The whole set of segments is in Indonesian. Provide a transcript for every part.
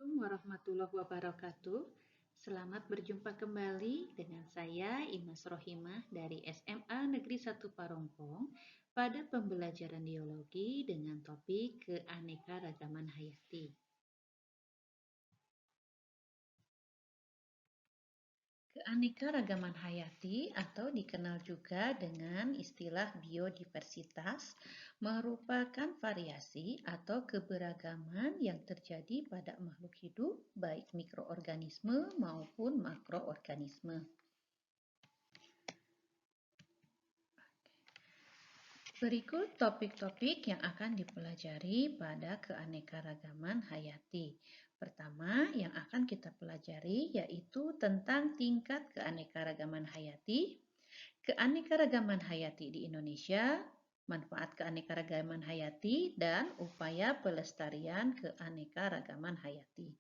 Assalamualaikum warahmatullahi wabarakatuh. Selamat berjumpa kembali dengan saya Imas Rohimah dari SMA Negeri 1 Parongpong pada pembelajaran biologi dengan topik keanekaragaman hayati. Keanekaragaman hayati atau dikenal juga dengan istilah biodiversitas merupakan variasi atau keberagaman yang terjadi pada makhluk hidup baik mikroorganisme maupun makroorganisme. Berikut topik-topik yang akan dipelajari pada keanekaragaman hayati. Pertama, yang akan kita pelajari yaitu tentang tingkat keanekaragaman hayati, keanekaragaman hayati di Indonesia, manfaat keanekaragaman hayati, dan upaya pelestarian keanekaragaman hayati.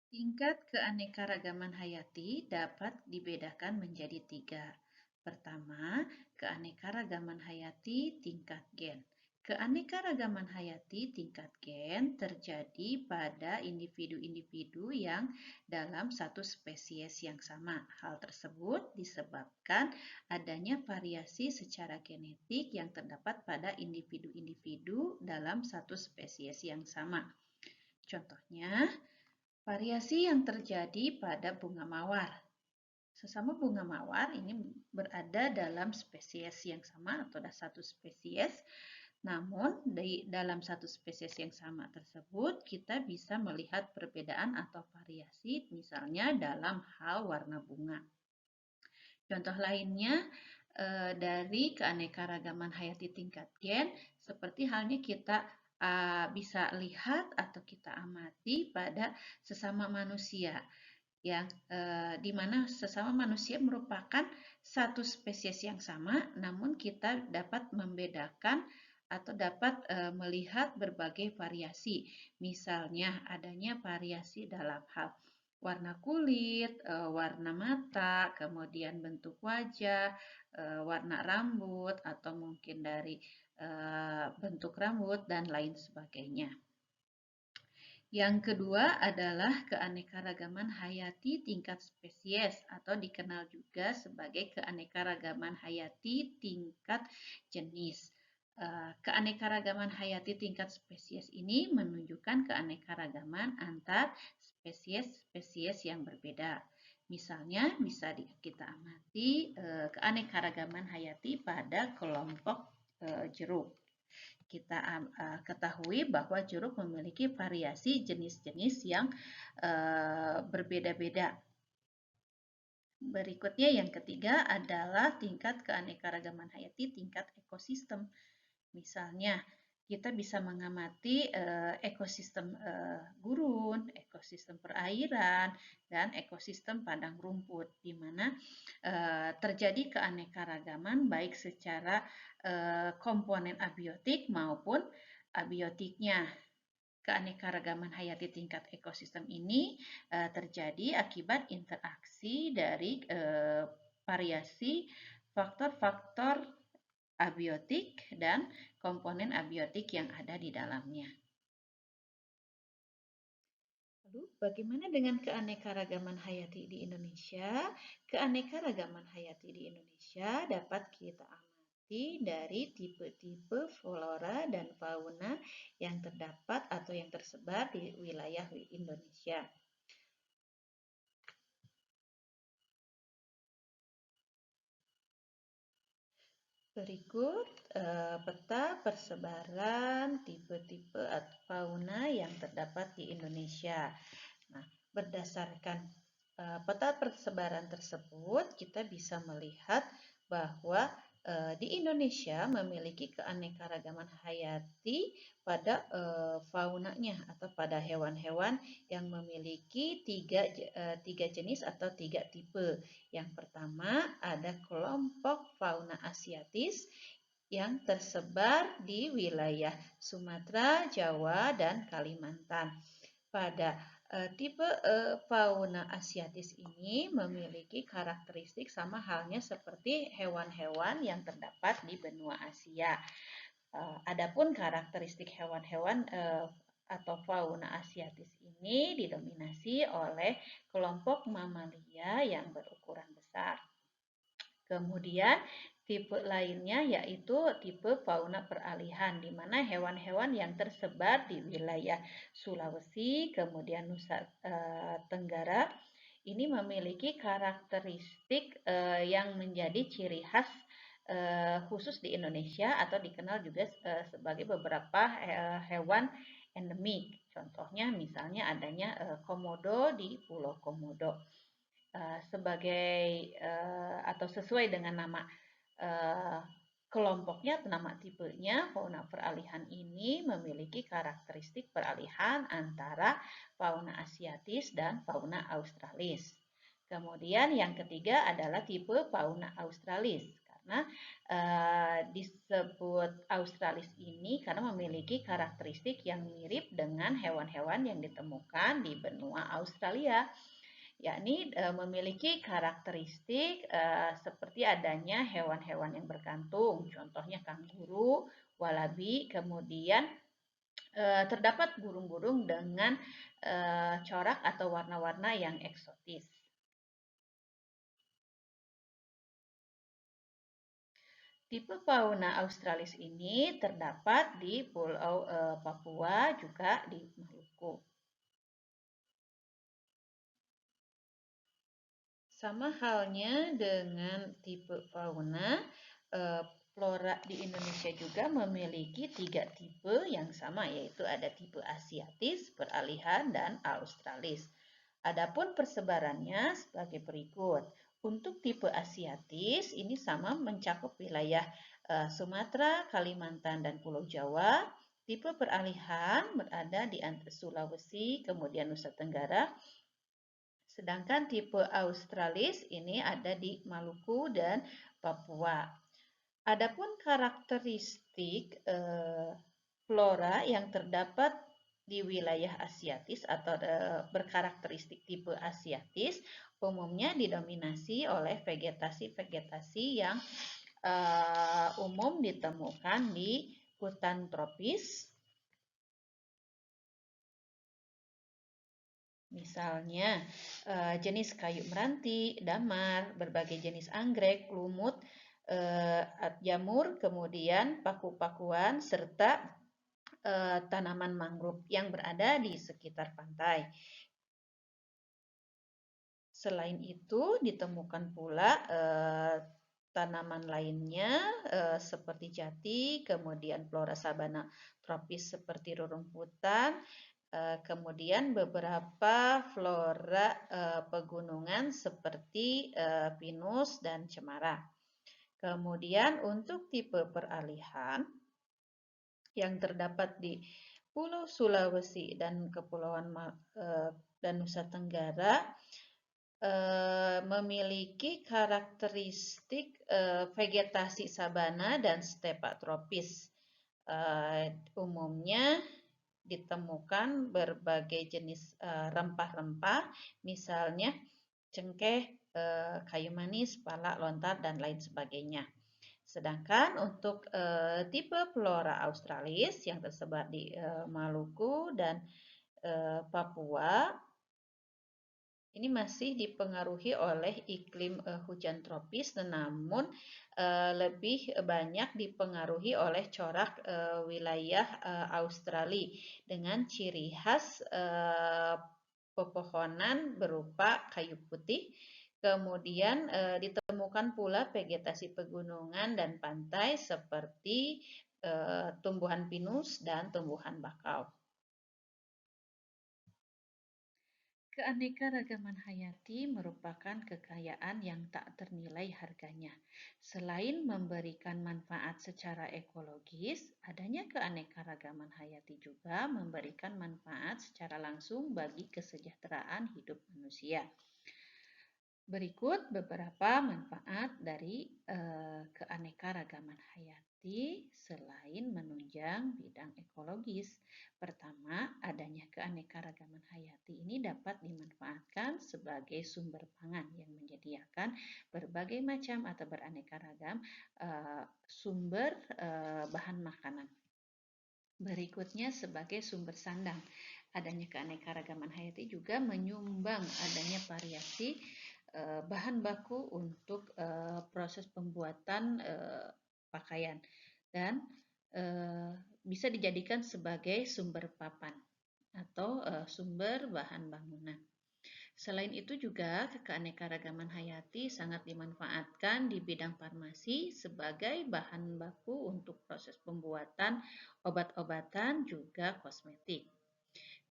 Tingkat keanekaragaman hayati dapat dibedakan menjadi 3. Pertama, keanekaragaman hayati tingkat gen. Keanekaragaman hayati tingkat gen terjadi pada individu-individu yang dalam satu spesies yang sama. Hal tersebut disebabkan adanya variasi secara genetik yang terdapat pada individu-individu dalam satu spesies yang sama. Contohnya, variasi yang terjadi pada bunga mawar. Sesama bunga mawar ini berada dalam spesies yang sama atau satu spesies, namun dalam satu spesies yang sama tersebut kita bisa melihat perbedaan atau variasi misalnya dalam hal warna bunga. Contoh lainnya dari keanekaragaman hayati tingkat gen seperti halnya kita bisa lihat atau kita amati pada sesama manusia yang di mana sesama manusia merupakan satu spesies yang sama, namun kita dapat membedakan atau dapat melihat berbagai variasi. Misalnya adanya variasi dalam hal warna kulit, warna mata, kemudian bentuk wajah, warna rambut, atau mungkin dari bentuk rambut, dan lain sebagainya. Yang kedua adalah keanekaragaman hayati tingkat spesies atau dikenal juga sebagai keanekaragaman hayati tingkat jenis. Keanekaragaman hayati tingkat spesies ini menunjukkan keanekaragaman antar spesies-spesies yang berbeda. Misalnya bisa kita amati keanekaragaman hayati pada kelompok jeruk. Kita ketahui bahwa jeruk memiliki variasi jenis-jenis yang berbeda-beda. Berikutnya yang ketiga adalah tingkat keanekaragaman hayati tingkat ekosistem. Misalnya kita bisa mengamati ekosistem gurun, ekosistem perairan, dan ekosistem padang rumput, di mana terjadi keanekaragaman baik secara komponen abiotik maupun abiotiknya. Keanekaragaman hayati tingkat ekosistem ini terjadi akibat interaksi dari variasi faktor-faktor abiotik dan komponen abiotik yang ada di dalamnya. Lalu, bagaimana dengan keanekaragaman hayati di Indonesia? Keanekaragaman hayati di Indonesia dapat kita amati dari tipe-tipe flora dan fauna yang terdapat atau yang tersebar di wilayah Indonesia. Berikut peta persebaran tipe-tipe fauna yang terdapat di Indonesia. Nah, berdasarkan peta persebaran tersebut, kita bisa melihat bahwa di Indonesia memiliki keanekaragaman hayati pada faunanya atau pada hewan-hewan yang memiliki tiga jenis atau 3 tipe. Yang pertama ada kelompok fauna asiatis yang tersebar di wilayah Sumatera, Jawa, dan Kalimantan. Pada tipe fauna asiatis ini memiliki karakteristik sama halnya seperti hewan-hewan yang terdapat di benua Asia. Adapun karakteristik hewan-hewan atau fauna asiatis ini didominasi oleh kelompok mamalia yang berukuran besar. Kemudian tipe lainnya yaitu tipe fauna peralihan, di mana hewan-hewan yang tersebar di wilayah Sulawesi, kemudian Nusa Tenggara, ini memiliki karakteristik yang menjadi ciri khas khusus di Indonesia atau dikenal juga sebagai beberapa hewan endemik. Contohnya misalnya adanya komodo di Pulau Komodo. Sebagai atau sesuai dengan nama kelompoknya atau nama tipenya, fauna peralihan ini memiliki karakteristik peralihan antara fauna asiatis dan fauna australis. Kemudian yang ketiga adalah tipe fauna australis, karena disebut australis ini karena memiliki karakteristik yang mirip dengan hewan-hewan yang ditemukan di benua Australia, yakni memiliki karakteristik seperti adanya hewan-hewan yang berkantung, contohnya kanguru, walabi, kemudian terdapat burung-burung dengan corak atau warna-warna yang eksotis. Tipe fauna australis ini terdapat di Pulau Papua, juga di Maluku. Sama halnya dengan tipe fauna, flora di Indonesia juga memiliki 3 tipe yang sama, yaitu ada tipe asiatis, peralihan, dan australis. Adapun persebarannya sebagai berikut. Untuk tipe asiatis ini sama mencakup wilayah Sumatera, Kalimantan, dan Pulau Jawa. Tipe peralihan berada di Sulawesi, kemudian Nusa Tenggara. Sedangkan tipe australis ini ada di Maluku dan Papua. Adapun karakteristik flora yang terdapat di wilayah asiatis atau berkarakteristik tipe asiatis umumnya didominasi oleh vegetasi-vegetasi yang umum ditemukan di hutan tropis. Misalnya jenis kayu meranti, damar, berbagai jenis anggrek, lumut, jamur, kemudian paku-pakuan, serta tanaman mangrove yang berada di sekitar pantai. Selain itu, ditemukan pula tanaman lainnya seperti jati, kemudian flora sabana tropis seperti rerumputan, kemudian beberapa flora pegunungan seperti pinus dan cemara. Kemudian untuk tipe peralihan yang terdapat di Pulau Sulawesi dan Kepulauan dan Nusa Tenggara memiliki karakteristik vegetasi sabana dan stepa tropis. Umumnya ditemukan berbagai jenis rempah-rempah, misalnya cengkeh, kayu manis, pala, lontar, dan lain sebagainya. Sedangkan untuk tipe flora australis yang tersebar di Maluku dan Papua, ini masih dipengaruhi oleh iklim hujan tropis, namun lebih banyak dipengaruhi oleh corak wilayah Australia dengan ciri khas pepohonan berupa kayu putih. Kemudian ditemukan pula vegetasi pegunungan dan pantai seperti tumbuhan pinus dan tumbuhan bakau. Keanekaragaman hayati merupakan kekayaan yang tak ternilai harganya. Selain memberikan manfaat secara ekologis, adanya keanekaragaman hayati juga memberikan manfaat secara langsung bagi kesejahteraan hidup manusia. Berikut beberapa manfaat dari keanekaragaman hayati selain menunjang bidang ekologis. Pertama, adanya keanekaragaman hayati ini dapat dimanfaatkan sebagai sumber pangan yang menyediakan berbagai macam atau beraneka ragam sumber bahan makanan. Berikutnya sebagai sumber sandang. Adanya keanekaragaman hayati juga menyumbang adanya variasi bahan baku untuk proses pembuatan pakaian dan bisa dijadikan sebagai sumber papan atau sumber bahan bangunan. Selain itu juga keanekaragaman hayati sangat dimanfaatkan di bidang farmasi sebagai bahan baku untuk proses pembuatan obat-obatan juga kosmetik.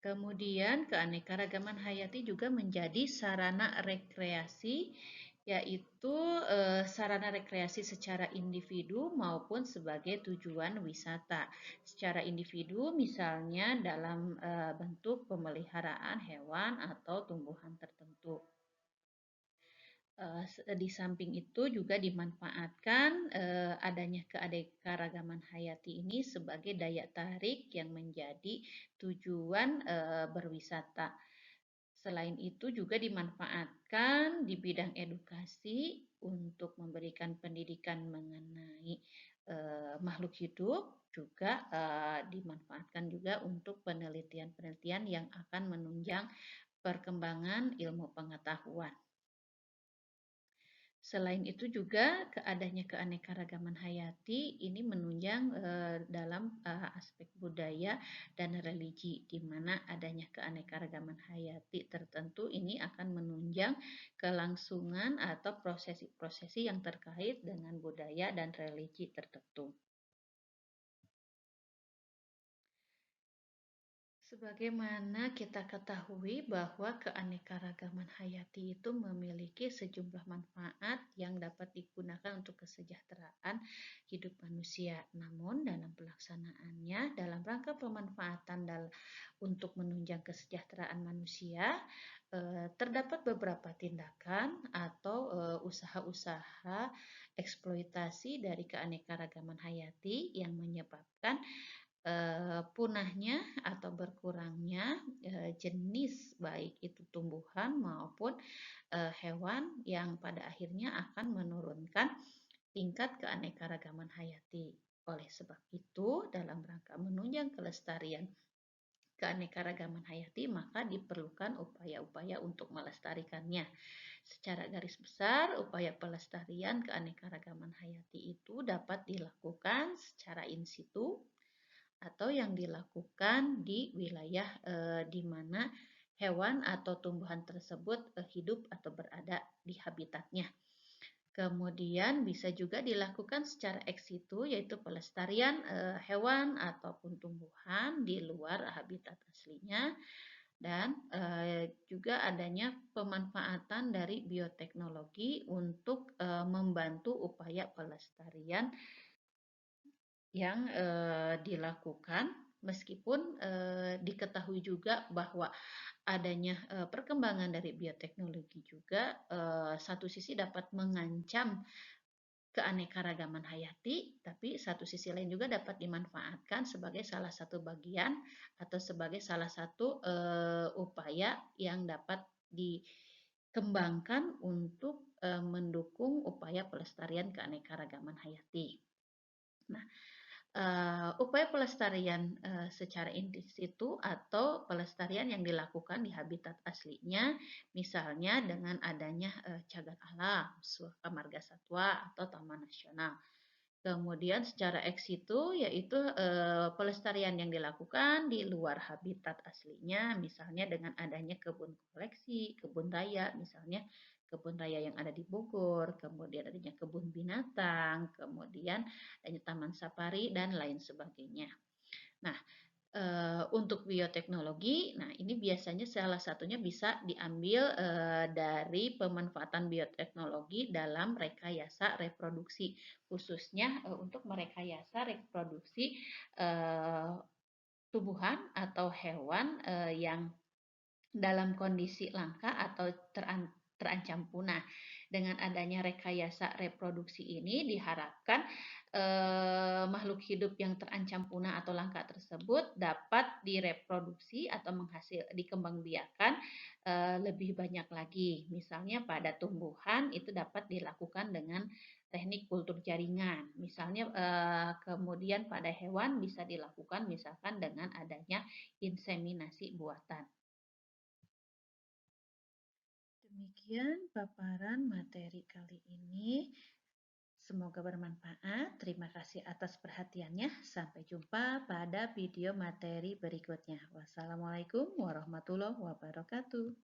Kemudian keanekaragaman hayati juga menjadi sarana rekreasi, yaitu sarana rekreasi secara individu maupun sebagai tujuan wisata. Secara individu misalnya dalam bentuk pemeliharaan hewan atau tumbuhan tertentu. Di samping itu juga dimanfaatkan adanya keanekaragaman hayati ini sebagai daya tarik yang menjadi tujuan berwisata. Selain itu juga dimanfaatkan di bidang edukasi untuk memberikan pendidikan mengenai makhluk hidup, juga dimanfaatkan juga untuk penelitian-penelitian yang akan menunjang perkembangan ilmu pengetahuan. Selain itu juga adanya keanekaragaman hayati ini menunjang dalam aspek budaya dan religi, di mana adanya keanekaragaman hayati tertentu ini akan menunjang kelangsungan atau prosesi-prosesi yang terkait dengan budaya dan religi tertentu. Sebagaimana kita ketahui bahwa keanekaragaman hayati itu memiliki sejumlah manfaat yang dapat digunakan untuk kesejahteraan hidup manusia. Namun dalam pelaksanaannya, dalam rangka pemanfaatan untuk menunjang kesejahteraan manusia, terdapat beberapa tindakan atau usaha-usaha eksploitasi dari keanekaragaman hayati yang menyebabkan punahnya atau berkurangnya jenis baik itu tumbuhan maupun hewan yang pada akhirnya akan menurunkan tingkat keanekaragaman hayati. Oleh sebab itu, dalam rangka menunjang kelestarian keanekaragaman hayati, maka diperlukan upaya-upaya untuk melestarikannya. Secara garis besar, upaya pelestarian keanekaragaman hayati itu dapat dilakukan secara in situ atau yang dilakukan di wilayah di mana hewan atau tumbuhan tersebut hidup atau berada di habitatnya. Kemudian bisa juga dilakukan secara ex situ, yaitu pelestarian hewan ataupun tumbuhan di luar habitat aslinya, dan juga adanya pemanfaatan dari bioteknologi untuk membantu upaya pelestarian yang dilakukan, meskipun diketahui juga bahwa adanya perkembangan dari bioteknologi juga satu sisi dapat mengancam keanekaragaman hayati, tapi satu sisi lain juga dapat dimanfaatkan sebagai salah satu bagian atau sebagai salah satu upaya yang dapat dikembangkan untuk mendukung upaya pelestarian keanekaragaman hayati. Nah, upaya pelestarian secara in situ atau pelestarian yang dilakukan di habitat aslinya, misalnya dengan adanya cagar alam, suaka marga satwa atau taman nasional. Kemudian secara ex situ yaitu pelestarian yang dilakukan di luar habitat aslinya, misalnya dengan adanya kebun koleksi, kebun raya, misalnya kebun raya yang ada di Bogor, kemudian adanya kebun binatang, kemudian adanya taman safari dan lain sebagainya. Nah, untuk bioteknologi, nah ini biasanya salah satunya bisa diambil dari pemanfaatan bioteknologi dalam rekayasa reproduksi, khususnya untuk merekayasa reproduksi tumbuhan atau hewan yang dalam kondisi langka atau terancam punah. Dengan adanya rekayasa reproduksi ini diharapkan makhluk hidup yang terancam punah atau langka tersebut dapat direproduksi atau dikembangbiakan lebih banyak lagi. Misalnya pada tumbuhan itu dapat dilakukan dengan teknik kultur jaringan. Misalnya kemudian pada hewan bisa dilakukan misalkan dengan adanya inseminasi buatan. Demikian paparan materi kali ini. Semoga bermanfaat. Terima kasih atas perhatiannya. Sampai jumpa pada video materi berikutnya. Wassalamualaikum warahmatullahi wabarakatuh.